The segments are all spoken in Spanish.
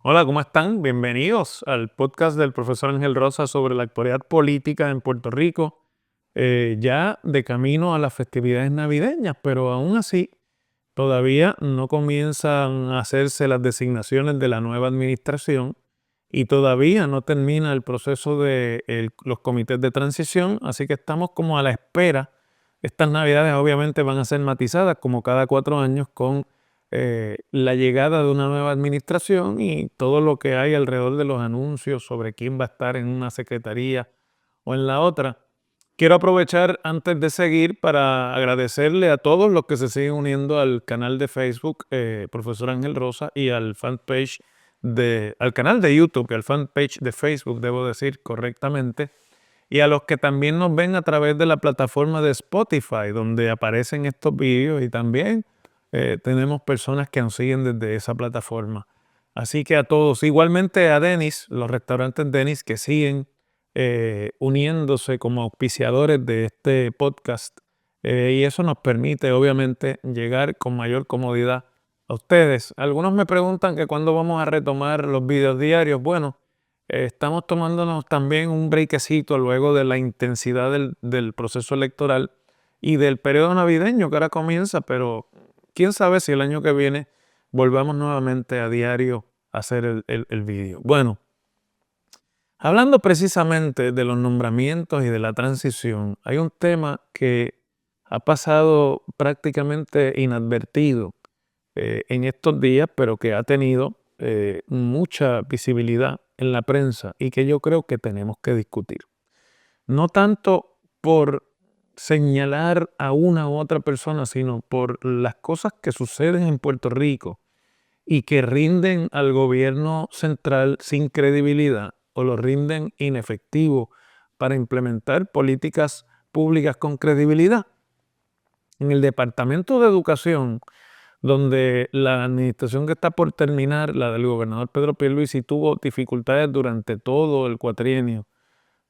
Hola, ¿cómo están? Bienvenidos al podcast del profesor Ángel Rosa sobre la actualidad política en Puerto Rico, ya de camino a las festividades navideñas, pero aún así todavía no comienzan a hacerse las designaciones de la nueva administración y todavía no termina el proceso de los comités de transición, así que estamos como a la espera. Estas navidades obviamente van a ser matizadas como cada 4 años con la llegada de una nueva administración y todo lo que hay alrededor de los anuncios sobre quién va a estar en una secretaría o en la otra. Quiero aprovechar antes de seguir para agradecerle a todos los que se siguen uniendo al canal de Facebook, Profesor Ángel Rosa, y al fanpage al canal de YouTube y al fanpage de Facebook, debo decir correctamente, y a los que también nos ven a través de la plataforma de Spotify, donde aparecen estos vídeos y también tenemos personas que nos siguen desde esa plataforma. Así que a todos, igualmente a Denis, los restaurantes Denis que siguen uniéndose como auspiciadores de este podcast, y eso nos permite obviamente llegar con mayor comodidad a ustedes. Algunos me preguntan que cuándo vamos a retomar los videos diarios. Bueno, estamos tomándonos también un breakcito luego de la intensidad del proceso electoral y del periodo navideño que ahora comienza, pero quién sabe si el año que viene volvamos nuevamente a diario a hacer el video. Bueno, hablando precisamente de los nombramientos y de la transición, hay un tema que ha pasado prácticamente inadvertido en estos días, pero que ha tenido mucha visibilidad en la prensa y que yo creo que tenemos que discutir. No tanto por señalar a una u otra persona, sino por las cosas que suceden en Puerto Rico y que rinden al gobierno central sin credibilidad o lo rinden inefectivo para implementar políticas públicas con credibilidad. En el Departamento de Educación, donde la administración que está por terminar, la del gobernador Pedro Pierluisi, tuvo dificultades durante todo el cuatrienio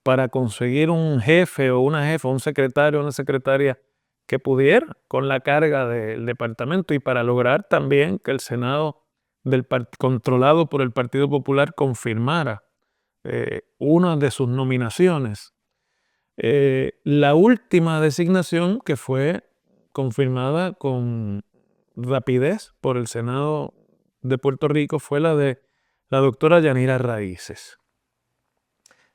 para conseguir un jefe o una jefa, un secretario o una secretaria que pudiera con la carga del departamento y para lograr también que el Senado controlado por el Partido Popular confirmara una de sus nominaciones. La última designación que fue confirmada con rapidez por el Senado de Puerto Rico fue la de la doctora Yanira Raíces.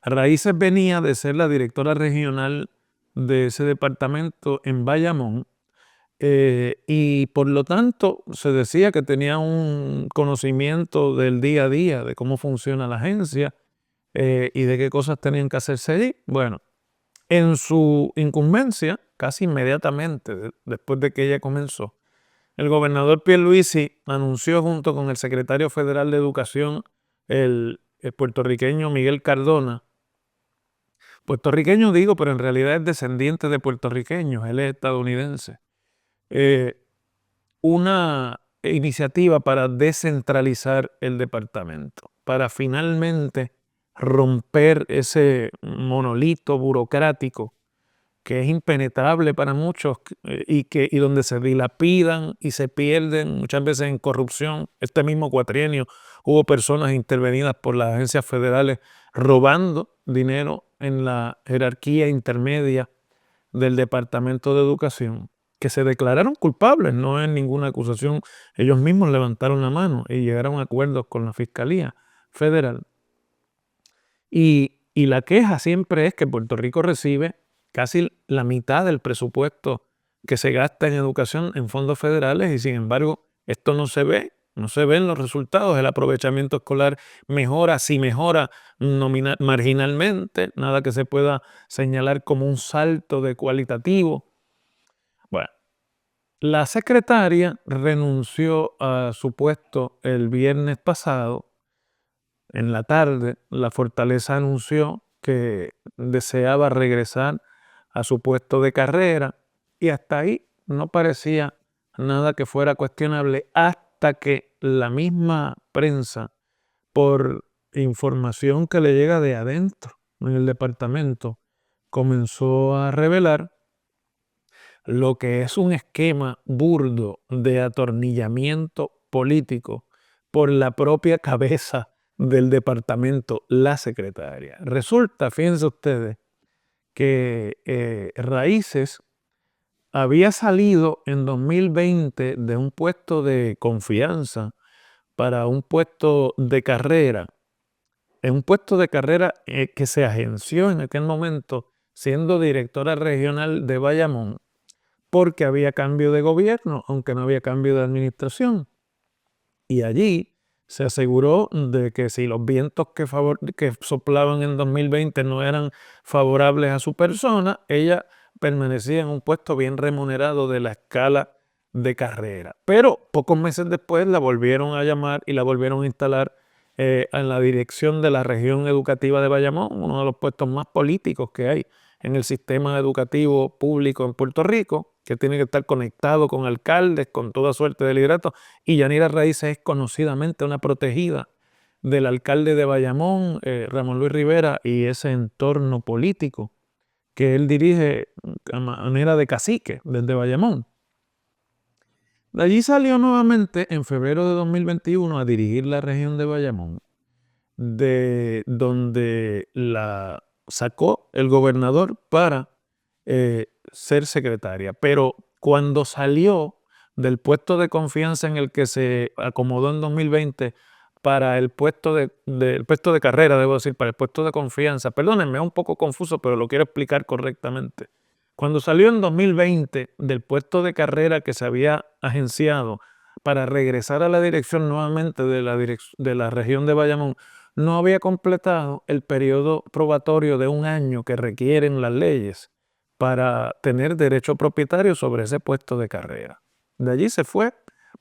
Raíces venía de ser la directora regional de ese departamento en Bayamón y por lo tanto se decía que tenía un conocimiento del día a día, de cómo funciona la agencia y de qué cosas tenían que hacerse allí. Bueno, en su incumbencia, casi inmediatamente después de que ella comenzó, el gobernador Pierluisi anunció junto con el secretario federal de Educación, el puertorriqueño Miguel Cardona. Puertorriqueño digo, pero en realidad es descendiente de puertorriqueños, él es estadounidense. eh, una iniciativa para descentralizar el departamento, para finalmente romper ese monolito burocrático que es impenetrable para muchos y donde se dilapidan y se pierden muchas veces en corrupción. Este mismo cuatrienio hubo personas intervenidas por las agencias federales robando dinero en la jerarquía intermedia del Departamento de Educación, que se declararon culpables, no es ninguna acusación. Ellos mismos levantaron la mano y llegaron a acuerdos con la Fiscalía Federal. Y la queja siempre es que Puerto Rico recibe casi la mitad del presupuesto que se gasta en educación en fondos federales y sin embargo esto no se ve, no se ven los resultados. El aprovechamiento escolar mejora, si mejora marginalmente, nada que se pueda señalar como un salto de cualitativo. Bueno, la secretaria renunció a su puesto el viernes pasado. En la tarde, la Fortaleza anunció que deseaba regresar a su puesto de carrera y hasta ahí no parecía nada que fuera cuestionable hasta que la misma prensa, por información que le llega de adentro en el departamento, comenzó a revelar lo que es un esquema burdo de atornillamiento político por la propia cabeza del departamento, la secretaria. Resulta, fíjense ustedes, que Raíces había salido en 2020 de un puesto de confianza para un puesto de carrera, en un puesto de carrera que se agenció en aquel momento siendo directora regional de Bayamón, porque había cambio de gobierno, aunque no había cambio de administración. Y allí se aseguró de que si los vientos que soplaban en 2020 no eran favorables a su persona, ella permanecía en un puesto bien remunerado de la escala de carrera. Pero pocos meses después la volvieron a llamar y la volvieron a instalar en la dirección de la región educativa de Bayamón, uno de los puestos más políticos que hay en el sistema educativo público en Puerto Rico, que tiene que estar conectado con alcaldes, con toda suerte de lideratos. Y Yanira Raíces es conocidamente una protegida del alcalde de Bayamón, Ramón Luis Rivera, y ese entorno político que él dirige a manera de cacique desde Bayamón. De allí salió nuevamente en febrero de 2021 a dirigir la región de Bayamón, de donde la sacó el gobernador para ser secretaria. Pero cuando salió del puesto de confianza en el que se acomodó en 2020 para el puesto del puesto de carrera, debo decir, para el puesto de confianza, perdónenme, es un poco confuso, pero lo quiero explicar correctamente. Cuando salió en 2020 del puesto de carrera que se había agenciado para regresar a la dirección nuevamente de la región de Bayamón, no había completado el periodo probatorio de 1 año que requieren las leyes para tener derecho propietario sobre ese puesto de carrera. De allí se fue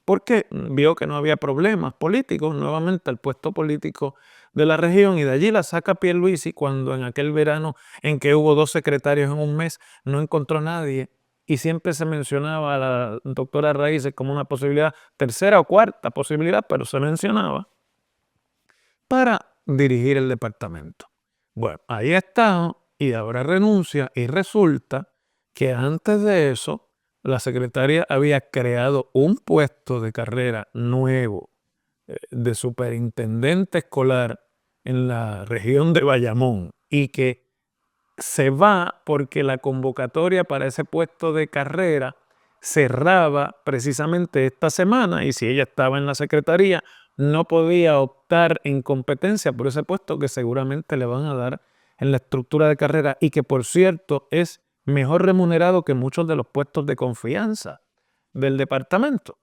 porque vio que no había problemas políticos, nuevamente al puesto político de la región, y de allí la saca Pierluisi cuando en aquel verano en que hubo 2 secretarios en un mes no encontró nadie y siempre se mencionaba a la doctora Raíces como una posibilidad, tercera o cuarta posibilidad, pero se mencionaba para dirigir el departamento. Bueno, ahí está y ahora renuncia y resulta que antes de eso la secretaria había creado un puesto de carrera nuevo de superintendente escolar en la región de Bayamón y que se va porque la convocatoria para ese puesto de carrera cerraba precisamente esta semana y si ella estaba en la secretaría no podía optar en competencia por ese puesto que seguramente le van a dar en la estructura de carrera y que por cierto es mejor remunerado que muchos de los puestos de confianza del departamento.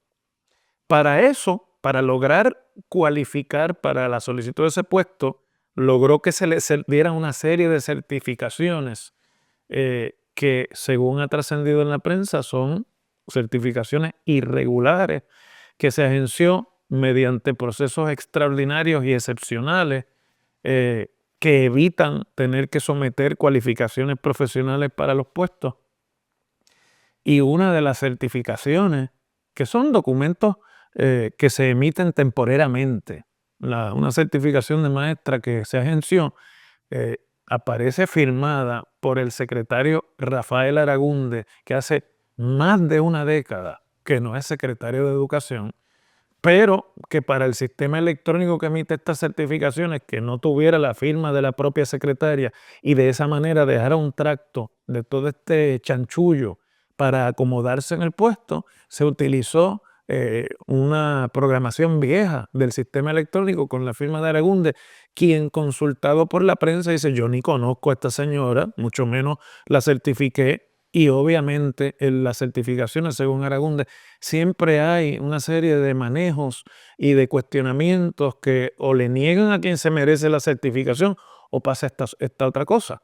Para eso, para lograr cualificar para la solicitud de ese puesto, logró que se le dieran una serie de certificaciones que, según ha trascendido en la prensa, son certificaciones irregulares que se agenció mediante procesos extraordinarios y excepcionales que evitan tener que someter cualificaciones profesionales para los puestos. Y una de las certificaciones, que son documentos que se emiten temporeramente, una certificación de maestra que se agenció, aparece firmada por el secretario Rafael Aragunde, que hace más de una década que no es secretario de Educación, pero que para el sistema electrónico que emite estas certificaciones, que no tuviera la firma de la propia secretaria y de esa manera dejara un tracto de todo este chanchullo para acomodarse en el puesto, se utilizó una programación vieja del sistema electrónico con la firma de Aragunde, quien consultado por la prensa dice: yo ni conozco a esta señora, mucho menos la certifiqué. Y obviamente en las certificaciones, según Aragunde, siempre hay una serie de manejos y de cuestionamientos que o le niegan a quien se merece la certificación o pasa esta otra cosa.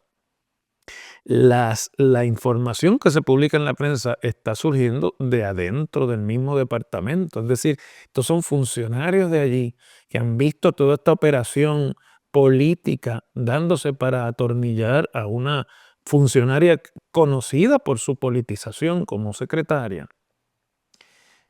La información que se publica en la prensa está surgiendo de adentro del mismo departamento. Es decir, estos son funcionarios de allí que han visto toda esta operación política dándose para atornillar a una funcionaria conocida por su politización como secretaria.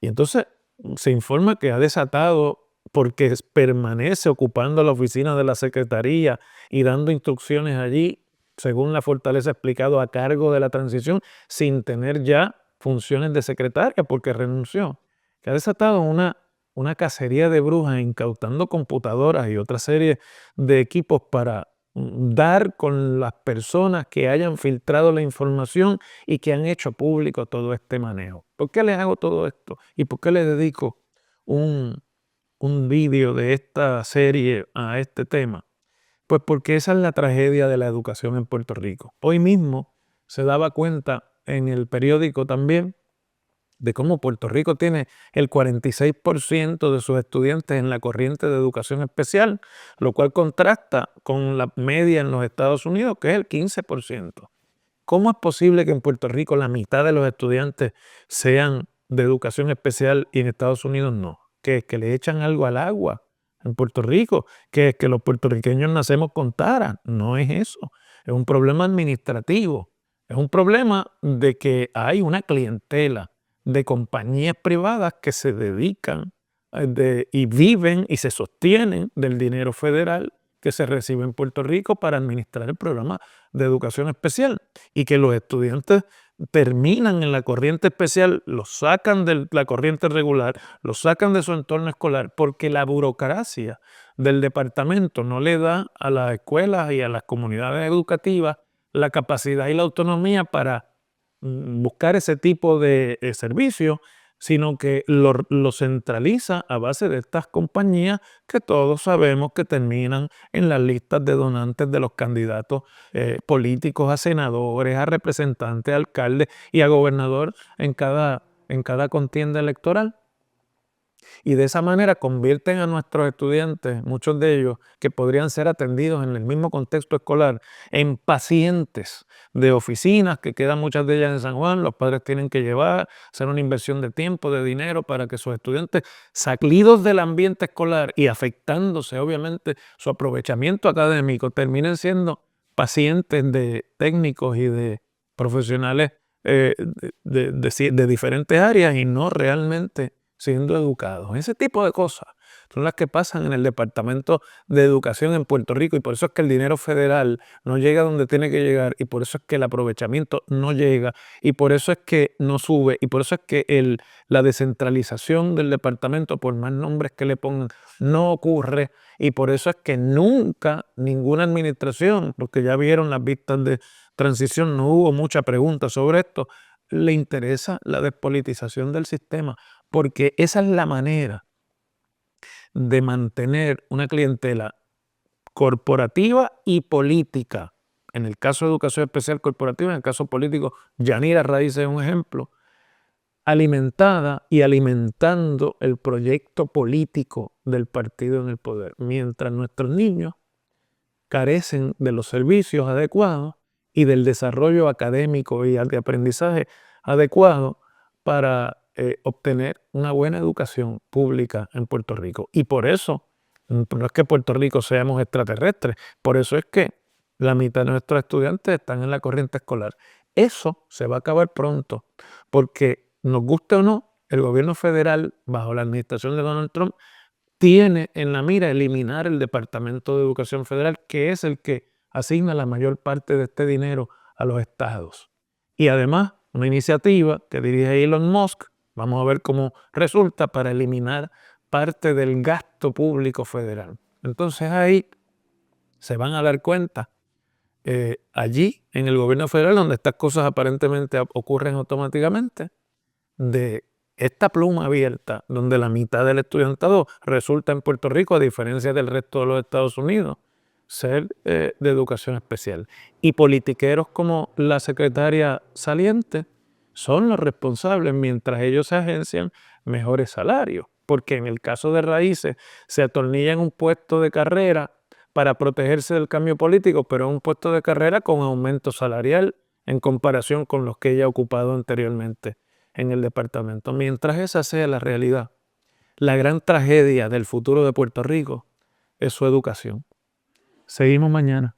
Y entonces se informa que ha desatado, porque permanece ocupando la oficina de la secretaría y dando instrucciones allí, según la Fortaleza ha explicado, a cargo de la transición, sin tener ya funciones de secretaria porque renunció, que ha desatado una una cacería de brujas incautando computadoras y otra serie de equipos para dar con las personas que hayan filtrado la información y que han hecho público todo este manejo. ¿Por qué les hago todo esto? ¿Y por qué les dedico un vídeo de esta serie a este tema? Pues porque esa es la tragedia de la educación en Puerto Rico. Hoy mismo se daba cuenta en el periódico también de cómo Puerto Rico tiene el 46% de sus estudiantes en la corriente de educación especial, lo cual contrasta con la media en los Estados Unidos, que es el 15%. ¿Cómo es posible que en Puerto Rico la mitad de los estudiantes sean de educación especial y en Estados Unidos no? ¿Que es que le echan algo al agua en Puerto Rico? ¿Que es que los puertorriqueños nacemos con tara? No es eso. Es un problema administrativo. Es un problema de que hay una clientela de compañías privadas que se dedican y viven y se sostienen del dinero federal que se recibe en Puerto Rico para administrar el programa de educación especial, y que los estudiantes terminan en la corriente especial, los sacan de la corriente regular, los sacan de su entorno escolar, porque la burocracia del departamento no le da a las escuelas y a las comunidades educativas la capacidad y la autonomía para buscar ese tipo de servicios, sino que lo centraliza a base de estas compañías que todos sabemos que terminan en las listas de donantes de los candidatos políticos a senadores, a representantes, a alcaldes y a gobernador en cada contienda electoral. Y de esa manera convierten a nuestros estudiantes, muchos de ellos que podrían ser atendidos en el mismo contexto escolar, en pacientes de oficinas, que quedan muchas de ellas en San Juan. Los padres tienen que llevar, hacer una inversión de tiempo, de dinero, para que sus estudiantes, salidos del ambiente escolar y afectándose obviamente su aprovechamiento académico, terminen siendo pacientes de técnicos y de profesionales de diferentes áreas y no realmente siendo educados. Ese tipo de cosas son las que pasan en el Departamento de Educación en Puerto Rico, y por eso es que el dinero federal no llega donde tiene que llegar, y por eso es que el aprovechamiento no llega, y por eso es que no sube, y por eso es que la descentralización del departamento, por más nombres que le pongan, no ocurre, y por eso es que nunca ninguna administración, porque ya vieron las vistas de transición, no hubo mucha pregunta sobre esto, le interesa la despolitización del sistema, porque esa es la manera de mantener una clientela corporativa y política. En el caso de educación especial corporativa, en el caso político, Yanira Raíces es un ejemplo, alimentada y alimentando el proyecto político del partido en el poder, mientras nuestros niños carecen de los servicios adecuados y del desarrollo académico y de aprendizaje adecuado para obtener una buena educación pública en Puerto Rico. Y por eso, no es que Puerto Rico seamos extraterrestres, por eso es que la mitad de nuestros estudiantes están en la corriente escolar. Eso se va a acabar pronto, porque nos guste o no, el gobierno federal, bajo la administración de Donald Trump, tiene en la mira eliminar el Departamento de Educación Federal, que es el que asigna la mayor parte de este dinero a los estados. Y además, una iniciativa que dirige Elon Musk, vamos a ver cómo resulta, para eliminar parte del gasto público federal. Entonces ahí se van a dar cuenta, allí en el gobierno federal, donde estas cosas aparentemente ocurren automáticamente, de esta pluma abierta, donde la mitad del estudiantado resulta en Puerto Rico, a diferencia del resto de los Estados Unidos, ser de educación especial. Y politiqueros como la secretaria saliente son los responsables, mientras ellos se agencian mejores salarios, porque en el caso de Raíces se atornilla en un puesto de carrera para protegerse del cambio político, pero es un puesto de carrera con aumento salarial en comparación con los que ella ha ocupado anteriormente en el departamento. Mientras esa sea la realidad, la gran tragedia del futuro de Puerto Rico es su educación. Seguimos mañana.